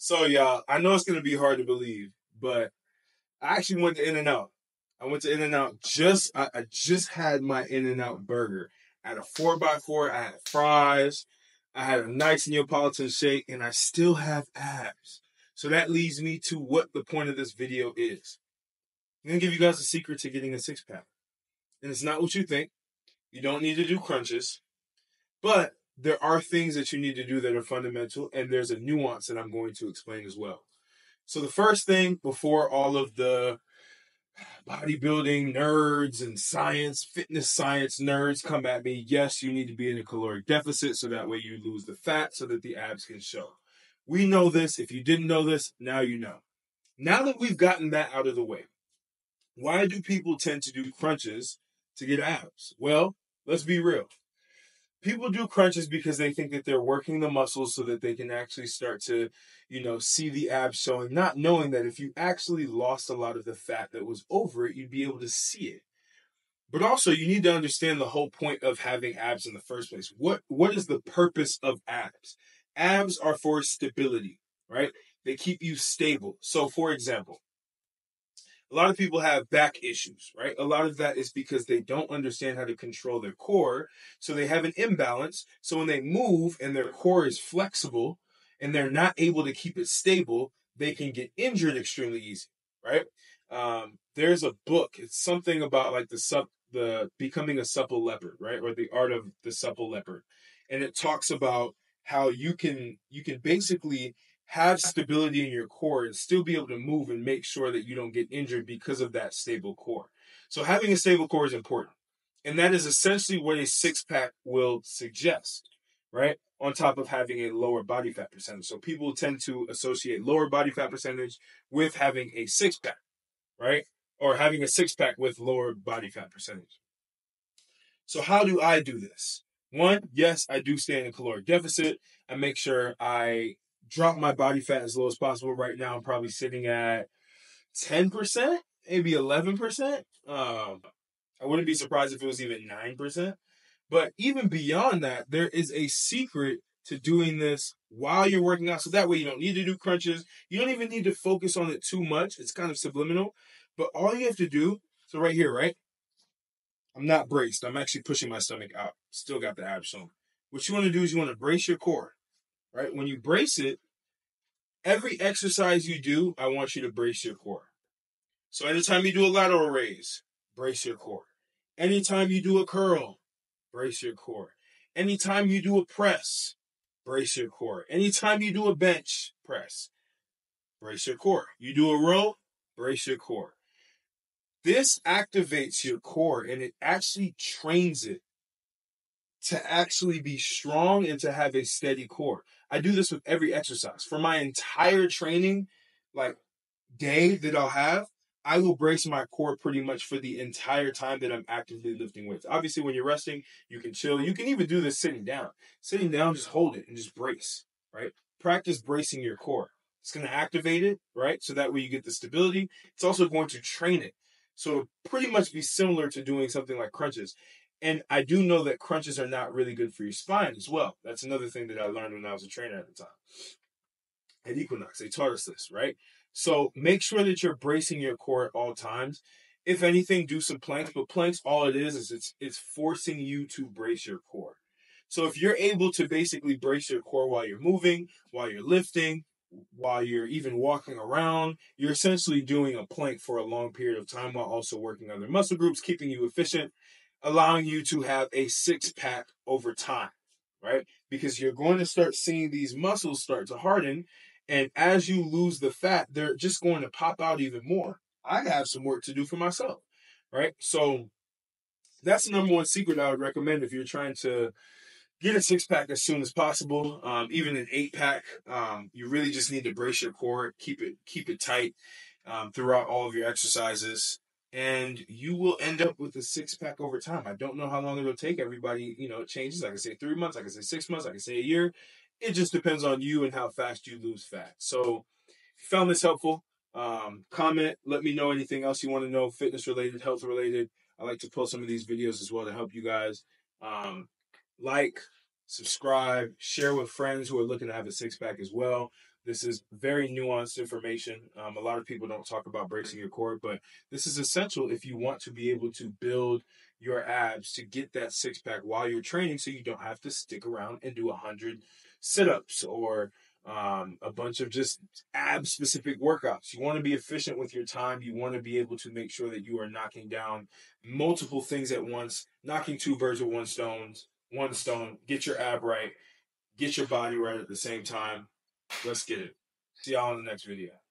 So, y'all, I know it's going to be hard to believe, but I actually went to In-N-Out. I went to In-N-Out I just had my In-N-Out burger. I had a 4x4, I had fries, I had a nice Neapolitan shake, and I still have abs. So that leads me to what the point of this video is. I'm going to give you guys a secret to getting a six-pack. And it's not what you think. You don't need to do crunches. But there are things that you need to do that are fundamental, and there's a nuance that I'm going to explain as well. So the first thing, before all of the bodybuilding nerds and fitness science nerds come at me, yes, you need to be in a caloric deficit so that way you lose the fat so that the abs can show. We know this. If you didn't know this, now you know. Now that we've gotten that out of the way, why do people tend to do crunches to get abs? Well, let's be real. People do crunches because they think that they're working the muscles so that they can actually start to, see the abs showing, not knowing that if you actually lost a lot of the fat that was over it, you'd be able to see it. But also, you need to understand the whole point of having abs in the first place. What is the purpose of abs? Abs are for stability, right? They keep you stable. So, for example, a lot of people have back issues, right? A lot of that is because they don't understand how to control their core. So they have an imbalance. So when they move and their core is flexible and they're not able to keep it stable, they can get injured extremely easy, right? There's a book. It's something about like the becoming a supple leopard, right? Or the art of the supple leopard. And it talks about how you can basically have stability in your core and still be able to move and make sure that you don't get injured because of that stable core. So having a stable core is important. And that is essentially what a six-pack will suggest, right? On top of having a lower body fat percentage. So people tend to associate lower body fat percentage with having a six-pack, right? Or having a six-pack with lower body fat percentage. So how do I do this? One, yes, I do stay in a caloric deficit. I make sure I drop my body fat as low as possible. Right now, I'm probably sitting at 10%, maybe 11%. I wouldn't be surprised if it was even 9%. But even beyond that, there is a secret to doing this while you're working out. So that way you don't need to do crunches. You don't even need to focus on it too much. It's kind of subliminal. But all you have to do, so right here, right? I'm not braced. I'm actually pushing my stomach out. Still got the abs showing. What you want to do is you want to brace your core, right? When you brace it, every exercise you do, I want you to brace your core. So anytime you do a lateral raise, brace your core. Anytime you do a curl, brace your core. Anytime you do a press, brace your core. Anytime you do a bench press, brace your core. You do a row, brace your core. This activates your core and it actually trains it to actually be strong and to have a steady core. I do this with every exercise. For my entire training, like day that I'll have, I will brace my core pretty much for the entire time that I'm actively lifting weights. Obviously, when you're resting, you can chill. You can even do this sitting down. Sitting down, just hold it and just brace, right? Practice bracing your core. It's going to activate it, right? So that way you get the stability. It's also going to train it. So it'll pretty much be similar to doing something like crunches. And I do know that crunches are not really good for your spine as well. That's another thing that I learned when I was a trainer at the time. At Equinox, they taught us this, right? So make sure that you're bracing your core at all times. If anything, do some planks. But planks, all it is it's forcing you to brace your core. So if you're able to basically brace your core while you're moving, while you're lifting, while you're even walking around, you're essentially doing a plank for a long period of time while also working other muscle groups, keeping you efficient, allowing you to have a six-pack over time, right? Because you're going to start seeing these muscles start to harden. And as you lose the fat, they're just going to pop out even more. I have some work to do for myself, right? So that's the number one secret I would recommend if you're trying to get a six-pack as soon as possible. Even an eight-pack, you really just need to brace your core, keep it tight throughout all of your exercises, and you will end up with a six-pack over time. I don't know how long it'll take. Everybody, it changes. I can say 3 months, I can say 6 months, I can say a year. It just depends on you and how fast you lose fat. So if you found this helpful, comment, let me know anything else you want to know, fitness-related, health-related. I like to post some of these videos as well to help you guys. Like, subscribe, share with friends who are looking to have a six-pack as well. This is very nuanced information. A lot of people don't talk about bracing your core, but this is essential if you want to be able to build your abs to get that six pack while you're training, so you don't have to stick around and do 100 sit-ups or a bunch of just ab specific workouts. You want to be efficient with your time. You want to be able to make sure that you are knocking down multiple things at once, knocking two birds with one stone, get your ab right, get your body right at the same time. Let's get it. See y'all in the next video.